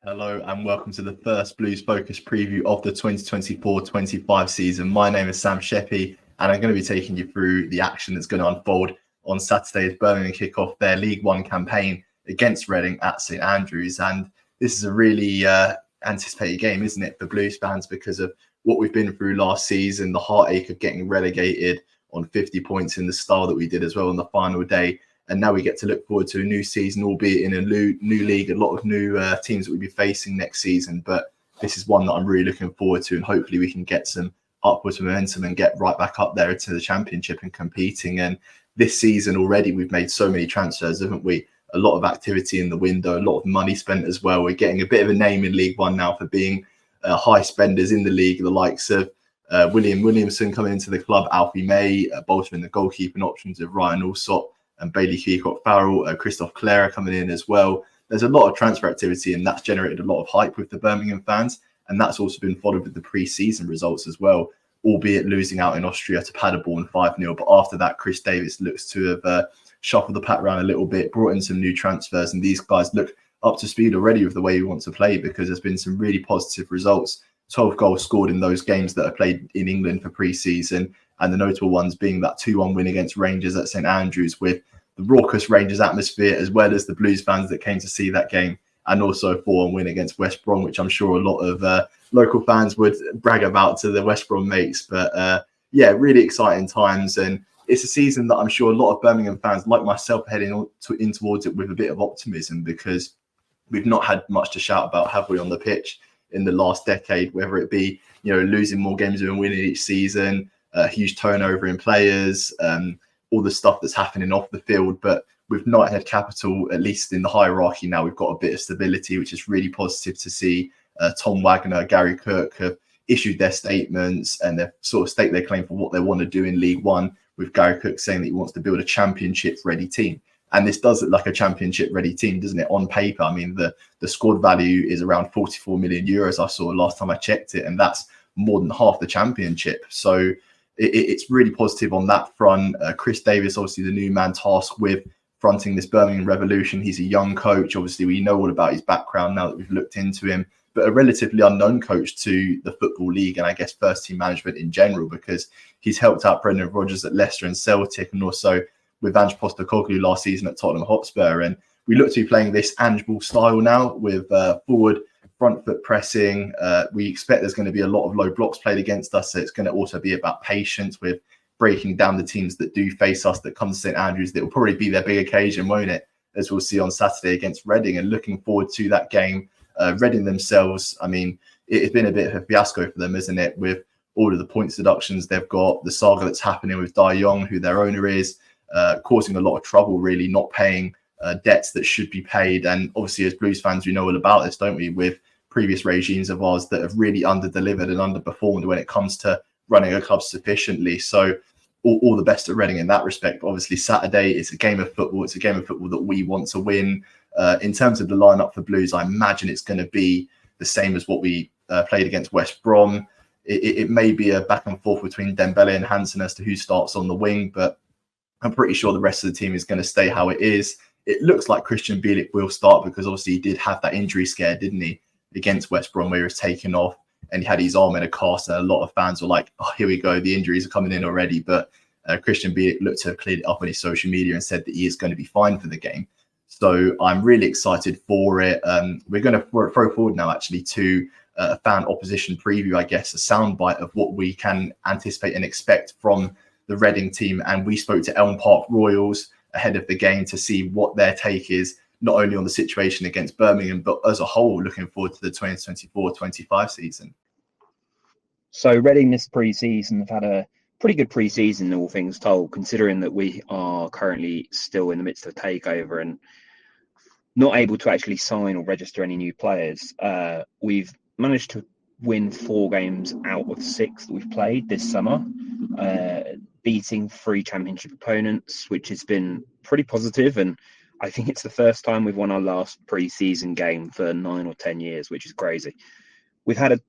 Hello and welcome to the first Blues Focus preview of the 2024-25 season. My name is Sam Sheppy and I'm going to be taking you through the action that's going to unfold on Saturday as Birmingham kick off their League One campaign against Reading at St Andrews. And this is a really anticipated game, isn't it, for Blues fans because of what we've been through last season, the heartache of getting relegated on 50 points in the style that we did as well on the final day. And now we get to look forward to a new season, albeit in a new league, a lot of new teams that we'll be facing next season. But this is one that I'm really looking forward to. And hopefully we can get some upwards momentum and get right back up there to the championship and competing. And this season already, we've made so many transfers, haven't we? A lot of activity in the window, a lot of money spent as well. We're getting a bit of a name in League One now for being high spenders in the league, the likes of William Williamson coming into the club, Alfie May, bolstering the goalkeeping options of Ryan Alsop and Bailey Keacock-Farrell, Christophe Clara coming in as well. There's a lot of transfer activity and that's generated a lot of hype with the Birmingham fans. And that's also been followed with the pre-season results as well, albeit losing out in Austria to Paderborn 5-0. But after that, Chris Davis looks to have shuffled the pack around a little bit, brought in some new transfers. And these guys look up to speed already with the way we want to play because there's been some really positive results. 12 goals scored in those games that are played in England for pre-season. And the notable ones being that 2-1 win against Rangers at St Andrews with the raucous Rangers atmosphere, as well as the Blues fans that came to see that game, and also a 4-1 win against West Brom, which I'm sure a lot of local fans would brag about to the West Brom mates. But yeah, really exciting times. And it's a season that I'm sure a lot of Birmingham fans, like myself, are heading in towards it with a bit of optimism because we've not had much to shout about, have we, on the pitch in the last decade, whether it be, losing more games than winning each season, huge turnover in players, all the stuff that's happening off the field. But we've not had capital, at least in the hierarchy now. We've got a bit of stability, which is really positive to see. Tom Wagner, Gary Kirk have issued their statements and they've sort of staked their claim for what they want to do in League One, with Gary Kirk saying that he wants to build a championship-ready team. And this does look like a championship-ready team, doesn't it, on paper? I mean, the squad value is around 44 million euros I saw last time I checked it, and that's more than half the championship. So it's really positive on that front. Chris Davis, obviously the new man tasked with fronting this Birmingham Revolution. He's a young coach. Obviously, we know all about his background now that we've looked into him, but a relatively unknown coach to the Football League and I guess first team management in general, because he's helped out Brendan Rodgers at Leicester and Celtic, and also with Ange Postecoglou last season at Tottenham Hotspur. And we look to be playing this Ange ball style now with forward front foot pressing. We expect there's going to be a lot of low blocks played against us. So it's going to also be about patience with breaking down the teams that do face us, that come to St Andrews. That will probably be their big occasion, won't it? As we'll see on Saturday against Reading, and looking forward to that game. Reading themselves, I mean, it's been a bit of a fiasco for them, isn't it? With all of the points deductions they've got, the saga that's happening with Dai Yong, who their owner is, causing a lot of trouble, really, not paying debts that should be paid. And obviously, as Blues fans, we know all about this, don't we? With previous regimes of ours that have really under-delivered and underperformed when it comes to running a club sufficiently. So all the best at Reading in that respect. But obviously, Saturday, it's a game of football. It's a game of football that we want to win. In terms of the lineup for Blues, I imagine it's going to be the same as what we played against West Brom. It may be a back and forth between Dembele and Hansen as to who starts on the wing, but I'm pretty sure the rest of the team is going to stay how it is. It looks like Christian Bielik will start because obviously he did have that injury scare, didn't he, against West Brom, where he was taken off and he had his arm in a cast, and a lot of fans were like, oh, here we go, the injuries are coming in already. But Christian Bielik looked to have cleared it up on his social media and said that he is going to be fine for the game. So I'm really excited for it. We're going to throw forward now actually to a fan opposition preview, I guess, a soundbite of what we can anticipate and expect from the Reading team. And we spoke to Elm Park Royals ahead of the game to see what their take is, not only on the situation against Birmingham, but as a whole, looking forward to the 2024-25 season. So Reading this pre-season have had a pretty good pre-season, all things told, considering that we are currently still in the midst of a takeover and not able to actually sign or register any new players. We've managed to win 4 games out of 6 that we've played this summer, beating 3 championship opponents, which has been pretty positive. And I think it's the first time we've won our last pre-season game for 9 or 10 years, which is crazy. We've had a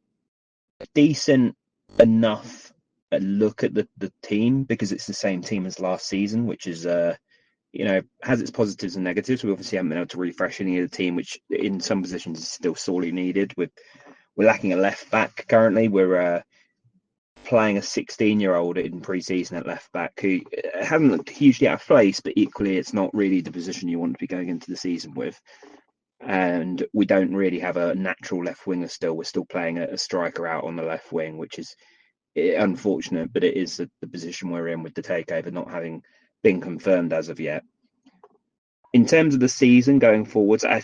decent enough look at the team because it's the same team as last season, which is has its positives and negatives. We obviously haven't been able to refresh any of the team, which in some positions is still sorely needed. We're lacking a left back currently. We're playing a 16-year-old in pre-season at left back who hasn't looked hugely out of place, but equally it's not really the position you want to be going into the season with. And we don't really have a natural left winger still. We're still playing a striker out on the left wing, which is unfortunate, but it is the position we're in with the takeover not having been confirmed as of yet. In terms of the season going forwards, I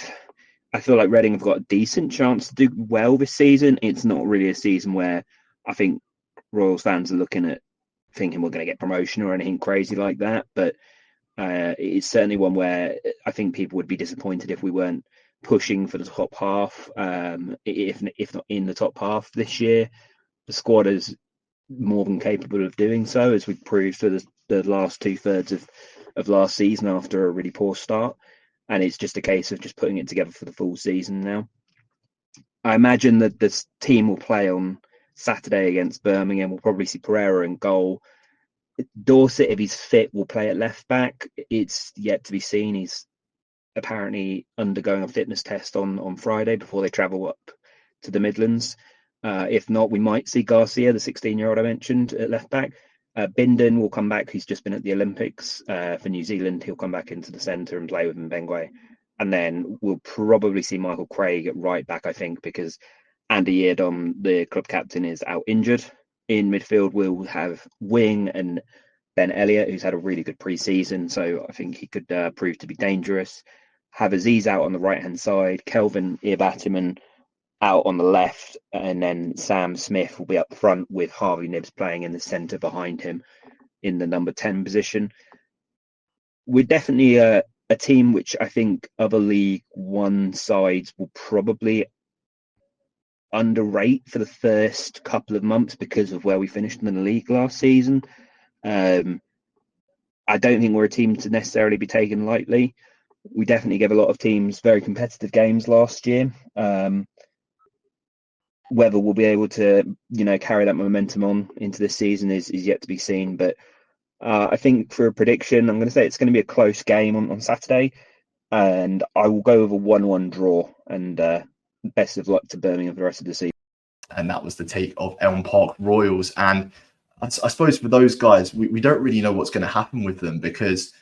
feel like Reading have got a decent chance to do well this season. It's not really a season where I think Royals fans are looking at thinking we're going to get promotion or anything crazy like that, but it's certainly one where I think people would be disappointed if we weren't pushing for the top half, if not in the top half this year. The squad is more than capable of doing so, as we proved for the last 2/3 of last season after a really poor start, and it's just a case of just putting it together for the full season now. I imagine that this team will play on Saturday against Birmingham. We'll probably see Pereira in goal. Dorset, if he's fit, will play at left back. It's yet to be seen. He's apparently undergoing a fitness test on Friday before they travel up to the Midlands. If not, we might see Garcia, the 16-year-old I mentioned, at left back. Bindon will come back. He's just been at the Olympics for New Zealand. He'll come back into the centre and play with Mbengwe. And then we'll probably see Michael Craig at right back, I think, because Andy Eardom, the club captain, is out injured. In midfield, we'll have Wing and Ben Elliott, who's had a really good pre-season, so I think he could prove to be dangerous. Have Aziz out on the right-hand side, Kelvin Irbatiman out on the left, and then Sam Smith will be up front with Harvey Nibbs playing in the centre behind him in the number 10 position. We're definitely a team which I think other League One sides will probably underrate for the first couple of months because of where we finished in the league last season. I don't think we're a team to necessarily be taken lightly. We definitely gave a lot of teams very competitive games last year. Whether we'll be able to, carry that momentum on into this season is yet to be seen. But I think for a prediction, I'm going to say it's going to be a close game on Saturday, and I will go with a 1-1 draw. And best of luck to Birmingham for the rest of the season. And that was the take of Elm Park Royals. And I suppose for those guys, we don't really know what's going to happen with them, because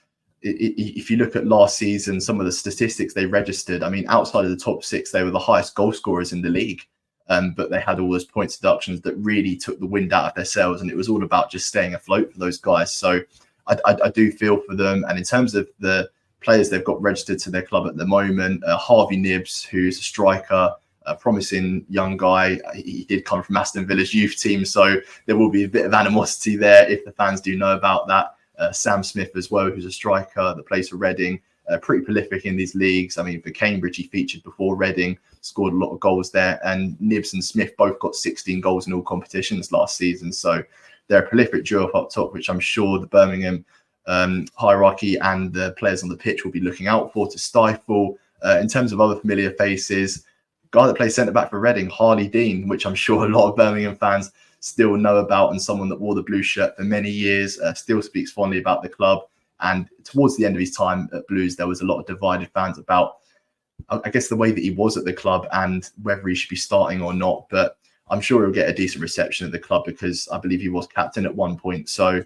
if you look at last season, some of the statistics they registered, I mean, outside of the top six, they were the highest goal scorers in the league. But they had all those points deductions that really took the wind out of their sails, and it was all about just staying afloat for those guys. So I do feel for them. And in terms of the players they've got registered to their club at the moment, Harvey Nibbs, who's a striker, a promising young guy. He did come from Aston Villa's youth team, so there will be a bit of animosity there if the fans do know about that. Sam Smith as well, who's a striker that plays for Reading, pretty prolific in these leagues. I mean, for Cambridge, he featured before Reading, scored a lot of goals there. And Nibbs and Smith both got 16 goals in all competitions last season. So they're a prolific duo up top, which I'm sure the Birmingham hierarchy and the players on the pitch will be looking out for to stifle. In terms of other familiar faces, guy that plays centre back for Reading, Harley Dean, which I'm sure a lot of Birmingham fans still know about, and someone that wore the blue shirt for many years, still speaks fondly about the club. And towards the end of his time at Blues, there was a lot of divided fans about, I guess, the way that he was at the club and whether he should be starting or not. But I'm sure he'll get a decent reception at the club, because I believe he was captain at one point. So,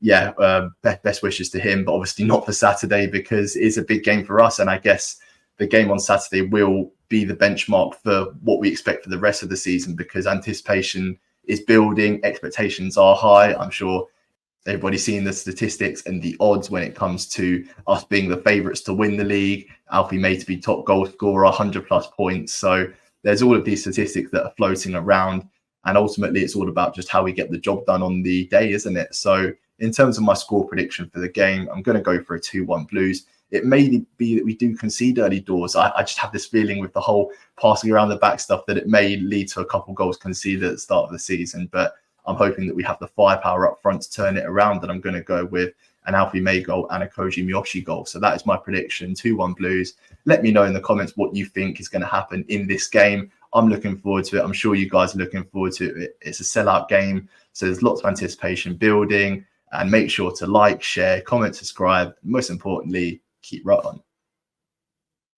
yeah, best wishes to him, but obviously not for Saturday, because it's a big game for us. And I guess the game on Saturday will be the benchmark for what we expect for the rest of the season, because anticipation is building, expectations are high. I'm sure everybody's seeing the statistics and the odds when it comes to us being the favourites to win the league. Alfie May to be top goal scorer, 100 plus points. So there's all of these statistics that are floating around. And ultimately, it's all about just how we get the job done on the day, isn't it? So in terms of my score prediction for the game, I'm going to go for a 2-1 Blues. It may be that we do concede early doors. I just have this feeling with the whole passing around the back stuff that it may lead to a couple goals conceded at the start of the season. But I'm hoping that we have the firepower up front to turn it around, and I'm going to go with an Alfie May goal and a Koji Miyoshi goal. So that is my prediction, 2-1 Blues. Let me know in the comments what you think is going to happen in this game. I'm looking forward to it. I'm sure you guys are looking forward to it. It's a sellout game, so there's lots of anticipation building. And make sure to like, share, comment, subscribe. Most importantly, keep right on.